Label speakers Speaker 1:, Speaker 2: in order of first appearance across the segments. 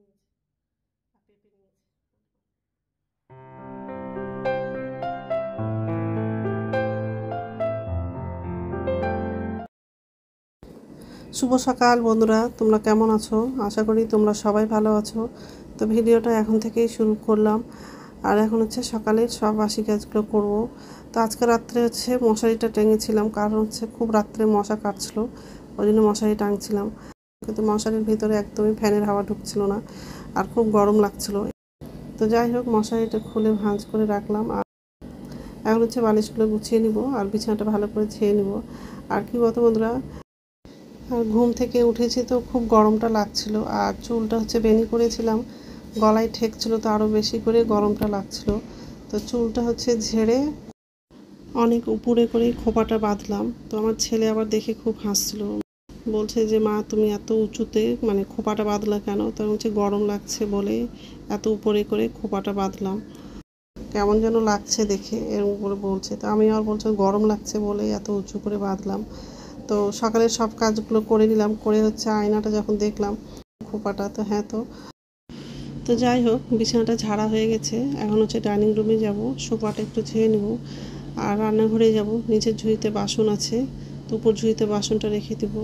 Speaker 1: নিয়েছি আর পেঁপে নিয়েছি। শুভ সকাল বন্ধুরা, তোমরা কেমন আছো? আশা করি তোমরা সবাই ভালো আছো। তো ভিডিওটা এখন থেকেই শুরু করলাম। আর এখন হচ্ছে সকালের সব বাসি কাজগুলো করব। তো আজকে রাত্রে হচ্ছে মশারিটা টেঙেছিলাম, কারণ হচ্ছে খুব রাত্রে মশা কাটছিল, ওই জন্য মশারি টাঙছিলাম। কিন্তু মশারির ভিতরে একদমই ফ্যানের হাওয়া ঢুকছিল না, আর খুব গরম লাগছিল। তো যাই হোক, মশারিটা খুলে ভাঁজ করে রাখলাম। আর এখন হচ্ছে বালিশগুলো গুছিয়ে নিব আর বিছানাটা ভালো করে ছেয়ে নিব। আর কি বলতো বন্ধুরা, আর ঘুম থেকে উঠেছি তো খুব গরমটা লাগছিল, আর চুলটা হচ্ছে বেনি করেছিলাম, গলায় ঠেকছিল, তো আরও বেশি করে গরমটা লাগছিল। তো চুলটা হচ্ছে ঝেড়ে অনেক উপরে করে খোপাটা বাঁধলাম। তো আমার ছেলে আবার দেখে খুব হাসছিল, বলছে যে মা তুমি এত উঁচুতে মানে খোপাটা বাঁধলা কেন? তো হচ্ছে গরম লাগছে বলে এত উপরে করে খোপাটা বাঁধলাম, কেমন যেন লাগছে দেখে এরকম করে বলছে। তো আমি আর বলছি গরম লাগছে বলে এত উঁচু করে বাঁধলাম। তো সকালের সব কাজগুলো করে নিলাম, করে হচ্ছে আয়নাটা যখন দেখলাম খোপাটা, তো হ্যাঁ, তো তো যাই হোক, বিছানাটা ঝাড়া হয়ে গেছে। এখন হচ্ছে ডাইনিং রুমে যাব, সোফাটা একটু ছেড়ে নেব, আর রান্নাঘরে যাব। নিচের ঝুড়িতে বাসন আছে, তো উপর ঝুড়িতে বাসনটা রেখে দেবো।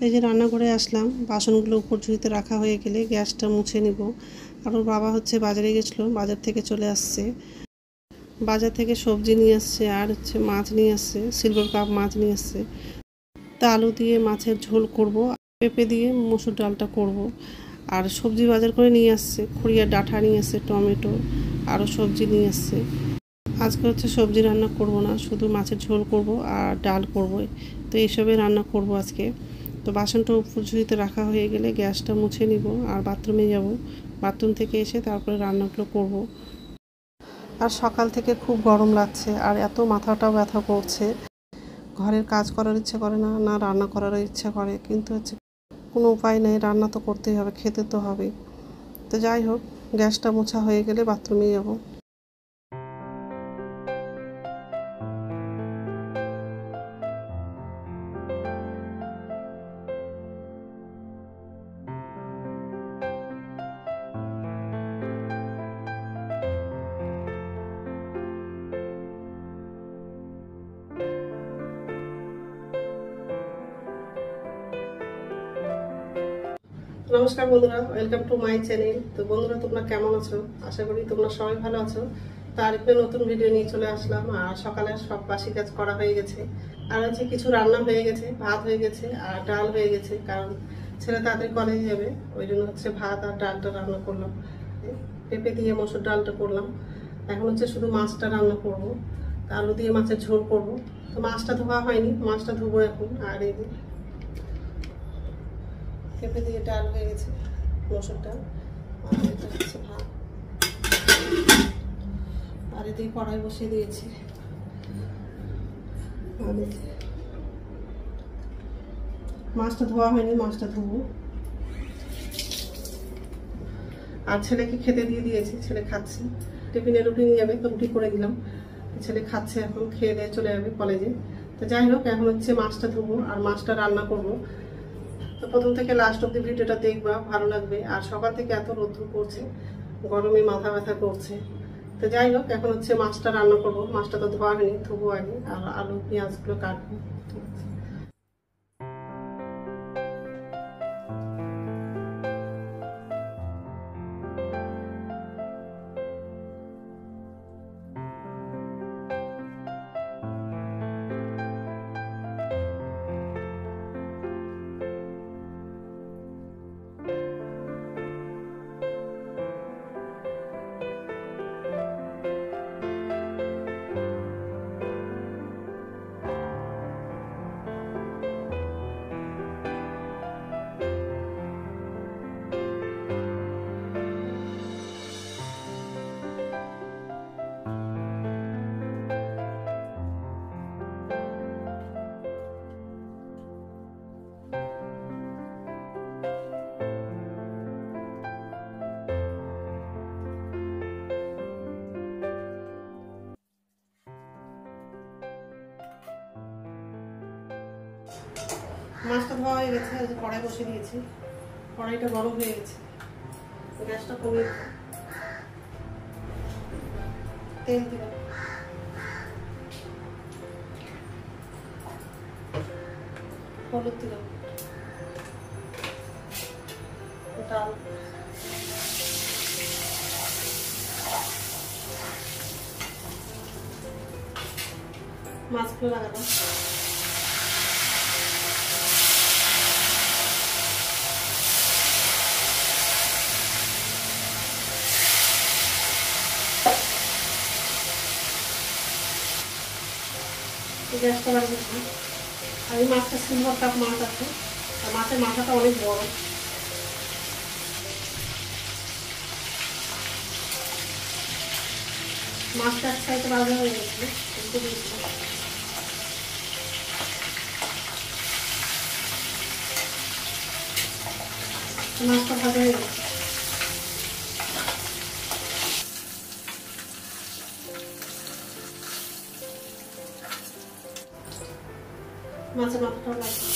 Speaker 1: এই যে রান্নাঘরে আসলাম, বাসনগুলো উপর ঝুড়িতে রাখা হয়ে গেলে গ্যাসটা মুছে নিব। আর ওর বাবা হচ্ছে বাজারে গেছিলো, বাজার থেকে চলে আসছে। বাজার থেকে সবজি নিয়ে আসছে, আর হচ্ছে মাছ নিয়ে আসছে, সিলভার কাপ মাছ নিয়ে আসছে। তা আলু দিয়ে মাছের ঝোল করব, পেঁপে দিয়ে মসুর ডালটা করব। আর সবজি বাজার করে নিয়ে আসছে, খুঁড়িয়ার ডাঁটা নিয়ে আসছে, টমেটো, আরও সবজি নিয়ে আসছে। আজকে হচ্ছে সবজি রান্না করব না, শুধু মাছের ঝোল করব আর ডাল করব। তো এইসবে রান্না করব আজকে। তো বাসনটা উপর ঝুড়িতে রাখা হয়ে গেলে গ্যাসটা মুছে নিব আর বাথরুমে যাব। বাথরুম থেকে এসে তারপরে রান্নাগুলো করব। আর সকাল থেকে খুব গরম লাগছে, আর এত মাথাটাও ব্যথা করছে। ঘরের কাজ করার ইচ্ছা করে না, না রান্না করার ইচ্ছা করে, কিন্তু হচ্ছে কোনো উপায় নেই, রান্না তো করতেই হবে, খেতে তো হবেই। তো যাই হোক, গ্যাসটা মোছা হয়ে গেলে বাথরুমে যাব। নমস্কার বন্ধুরা, ওয়েলকাম টু মাই চ্যানেল। তো বন্ধুরা, তোমরা কেমন আছো? আশা করি তোমরা সবাই ভালো আছো। তার একটা নতুন ভিডিও নিয়ে চলে আসলাম। আর সকালে সব বাসি কাজ করা হয়ে গেছে, আর হচ্ছে কিছু রান্না হয়ে গেছে, ভাত হয়ে গেছে আর ডাল হয়ে গেছে, কারণ ছেলে তাড়াতাড়ি কলেজে যাবে, ওই জন্য হচ্ছে ভাত আর ডালটা রান্না করলাম। পেঁপে দিয়ে মসুর ডালটা করলাম। এখন হচ্ছে শুধু মাছটা রান্না করব, আলু দিয়ে মাছের ঝোল করব। তো মাছটা ধোয়া হয়নি, মাছটা ধোবো এখন। আর এই পেঁপে দিয়ে ডাল হয়ে গেছে, মসুর ডাল, আর এটা হচ্ছে ভাত। আর এদিকে কড়াই বসিয়ে দিয়েছি। মাছটা ধোয়া হয়নি, মাছটা ধোবো। আর ছেলেকে খেতে দিয়ে দিয়েছি, ছেলে খাচ্ছে। টিফিনে রুটি নিয়ে যাবে, তো রুটি করে দিলাম। ছেলে খাচ্ছে, এখন খেয়ে দিয়ে চলে যাবে কলেজে। তো যাই হোক, এখন হচ্ছে মাছটা ধোবো আর মাছটা রান্না করব। তো প্রথম থেকে লাস্ট অব্দি ভিডিওটা দেখবা, ভালো লাগবে। আর সকাল থেকে এত রৌদ্র পড়ছে, গরমে মাথা ব্যথা করছে। তো যাই হোক, এখন হচ্ছে মাছটা রান্না করবো। মাছটা তো ধোয়া হয়নি, ধোবো আগে, আর আলু পেঁয়াজগুলো কাটবো। মাছটা ধোয়া হয়ে গেছে, কড়াই বসিয়ে দিয়েছি। কড়াইটা গরম হয়ে গেছে, গ্যাসটা কমিয়ে তেল দিলাম, হলুদ দিলাম, ডাল, মাছগুলো লাগালাম, গ্যাসটা বাড়িয়ে দিলাম। আর এই মাছটা সিলভার কাপ মাছ আছে, আর মাছের মাথাটা অনেক বড়। মাছটা এক সাইডে ভাজা হয়ে গেছিল, একটু দিয়েছিলাম। মাছটা ভাজা হয়ে গেছে, মাছের মাথাটাও লাগবে।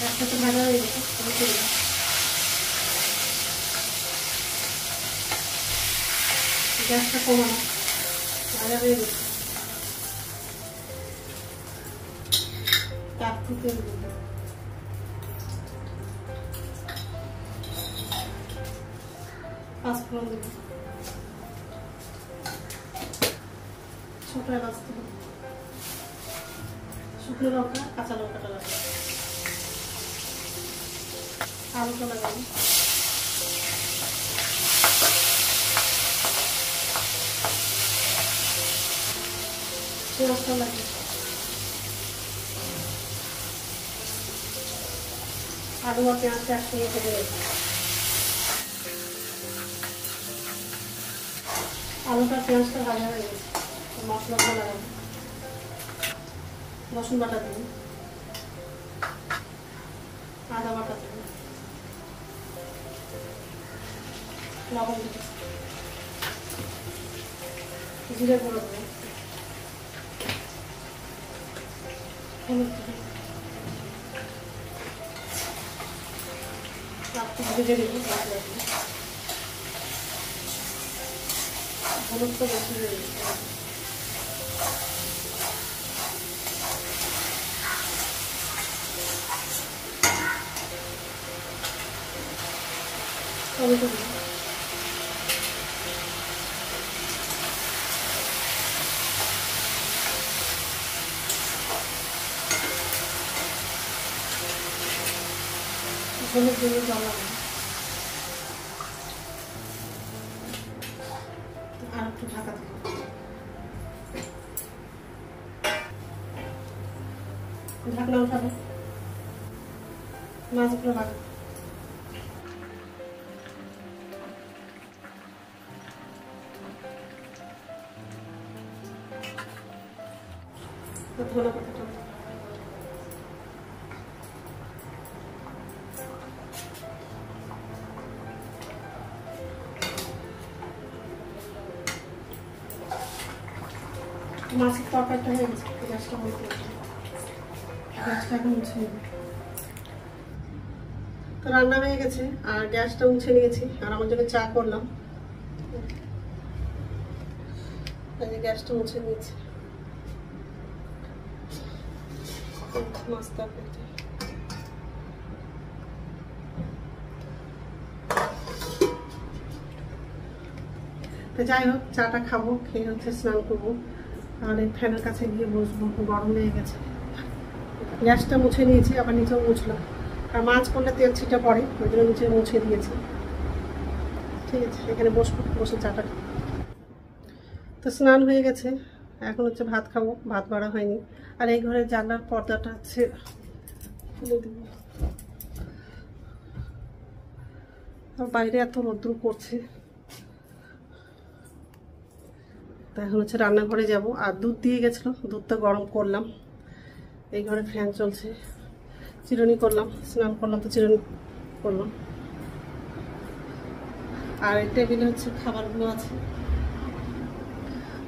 Speaker 1: একসাথে ভাজা হয়ে গেছে, গ্যাসটা কমানো, ভাজা হয়ে গেছে। একটু তেল দিলাম, পাঁচফোড়ন দিলাম, ছোট এলাচ দিলাম, শুকনো লঙ্কা, কাঁচা লঙ্কাটা লাগালাম, আলুটা লাগালাম, পেঁয়াজটা লাগিয়ে, আলু আর পেঁয়াজটা একসঙ্গে ভেজে নেব। আলুটা পেঁয়াজটা ভাজা হয়ে গেছে, মশলাটা লাগাবো, রসুন বাটা দিন, আদা বাটা দিন, লবণ দিন, জিরে গুঁড়ো দেবেন, হলুদ দেবেন, ভেজে দেবো। হলুদটা বেশি দিয়ে দিতে হবে, টমেটো দিন, হলুদ দিয়ে জল লাগাবো, আর একটু ঢাকা দেবো, ঢাকনা উঠাবো, মাছগুলো লাগাবো, ধনে পাতাটা মাছের তরকারিটা হয়ে গেছে, গ্যাসটা বন্ধ করে গ্যাসটা এখন মুছে নেব। তো রান্না হয়ে গেছে আর গ্যাসটা মুছে নিয়েছি, আর আমার জন্য চা করলাম, গ্যাসটা মুছে নিয়েছি। মাছ তরকারিটা তো যাই হোক, চাটা খাবো, খেয়ে হচ্ছে স্নান করবো, আর এই ফ্যানের কাছে গিয়ে বসবো, গরম লেগে গেছে। গ্যাসটা মুছে নিয়েছি, আবার নিচেও মুছলাম, আর মাছ করলে তেল ছিটা পড়ে, ওই জন্য নিচে মুছে দিয়েছি। ঠিক আছে, এখানে বসবো, বসে চাটা খাবো। তো স্নান হয়ে গেছে, এখন হচ্ছে ভাত খাবো, ভাত বাড়া হয়নি। আর এই ঘরের জানলার পর্দাটা হচ্ছে খুলে দেবো, আর বাইরে এত রোদ্দুর করছে। তো এখন হচ্ছে রান্নাঘরে যাব, আর দুধ দিয়ে গেছিলো, দুধটা গরম করলাম। এই ঘরে ফ্যান চলছে, চিরুনি করলাম, স্নান করলাম তো চিরুনি করলাম। আর এই টেবিলে হচ্ছে খাবারগুলো আছে,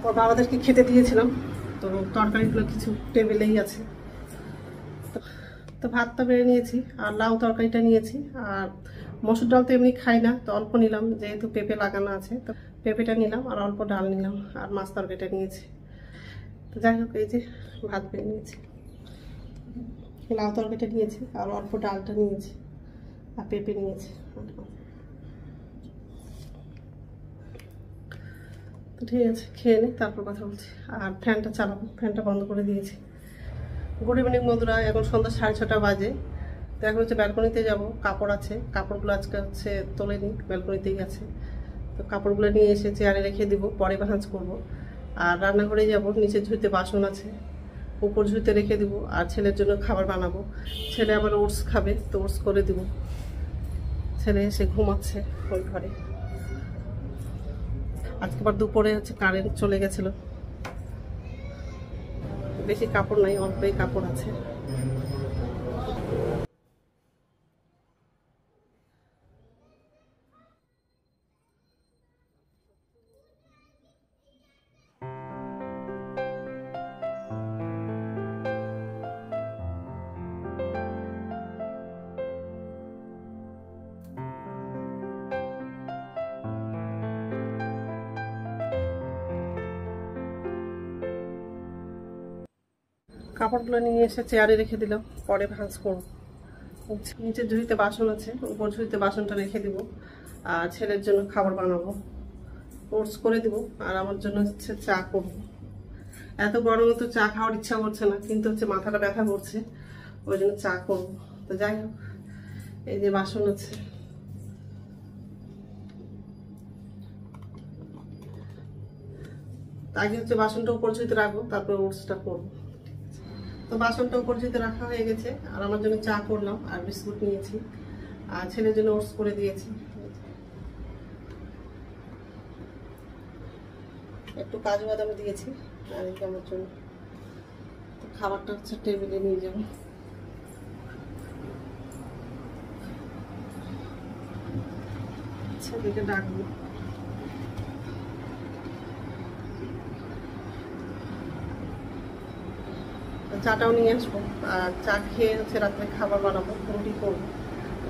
Speaker 1: ওর বাবাদেরকে খেতে দিয়েছিলাম, তো তরকারিগুলো কিছু টেবিলেই আছে। তো ভাতটা বেড়ে নিয়েছি আর লাউ তরকারিটা নিয়েছি। আর মসুর ডাল তো এমনি খাই না, তো অল্প নিলাম, যেহেতু পেঁপে লাগানো আছে তো পেঁপেটা নিলাম আর অল্প ডাল নিলাম আর মাছ তরকারিটা নিয়েছি। তো যাই হোক, এই যে ভাত বেড়ে নিয়েছি, লাউ তরকারিটা নিয়েছি আর অল্প ডালটা নিয়েছি আর পেঁপে নিয়েছি। তো ঠিক আছে, খেয়ে নিই, তারপর কথা বলছি। আর ফ্যানটা চালাবো, ফ্যানটা বন্ধ করে দিয়েছি। গুড ইভিনিং বন্ধুরা, এখন সন্ধ্যা 6:30 বাজে। তো এখন হচ্ছে ব্যালকনিতে যাব, কাপড় আছে, কাপড়গুলো আজকে হচ্ছে তোলে নিই, ব্যালকনিতেই আছে। তো কাপড়গুলো নিয়ে এসে চেয়ারে রেখে দিব, পরে ভাঁজ করবো। আর রান্নাঘরে যাব, নিচে ঝুড়িতে বাসন আছে, উপর ঝুড়িতে রেখে দিব। আর ছেলের জন্য খাবার বানাবো, ছেলে আবার ওটস খাবে, তো ওটস করে দিব। ছেলে এসে ঘুমাচ্ছে ওই ঘরে। আজকে আবার দুপুরে হচ্ছে কারেন্ট চলে গেছিল। বেশি কাপড় নাই, অল্পই কাপড় আছে। কাপড়গুলো নিয়ে এসে চেয়ারে রেখে দিলাম, পরে ভাঁজ করবো। নিচের ঝুড়িতে বাসন আছে, উপর ঝুড়িতে বাসনটা রেখে দিব। আর ছেলের জন্য খাবার বানাবো, ওটস করে দিব। আর আমার জন্য হচ্ছে চা করবো। এত গরমে তো চা খাওয়ার ইচ্ছা করছে না, কিন্তু হচ্ছে মাথাটা ব্যথা করছে, ওই জন্য চা করবো। তো যাই হোক, এই যে বাসন আছে, আগে হচ্ছে বাসনটা উপর ঝুড়িতে রাখবো, তারপর ওটসটা করবো। তো বাসনটা উপর ঝুড়িতে রাখা হয়ে গেছে। আর আমার জন্য চা করলাম আর বিস্কুট নিয়েছি, আর ছেলের জন্য ওটস করে দিয়েছি। একটু কাজু বাদাম দিয়েছি আর এই আমার জন্য। তো খাবারটা হচ্ছে টেবিলে নিয়ে যাব। ছেলেকে ডাকবো। চাটাও নিয়ে আসবো, আর চা খেয়ে হচ্ছে রাত্রে খাবার বানাবো, রুটি করবো।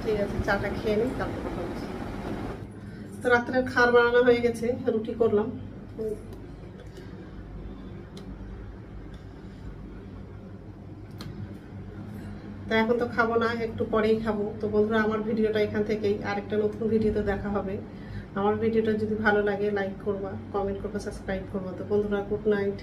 Speaker 1: ঠিক আছে, চাটা খেয়ে নিই, তারপর কথা বলছি। তো রাত্রে খাবার বানানো হয়ে গেছে, রুটি করলাম। তো এখন তো খাবো না, একটু পরেই খাবো। তো বন্ধুরা, আমার ভিডিওটা এখান থেকেই, আরেকটা নতুন ভিডিওতে দেখা হবে। আমার ভিডিওটা যদি ভালো লাগে লাইক করবা, কমেন্ট করবা, সাবস্ক্রাইব করবা। তো বন্ধুরা, গুড নাইট।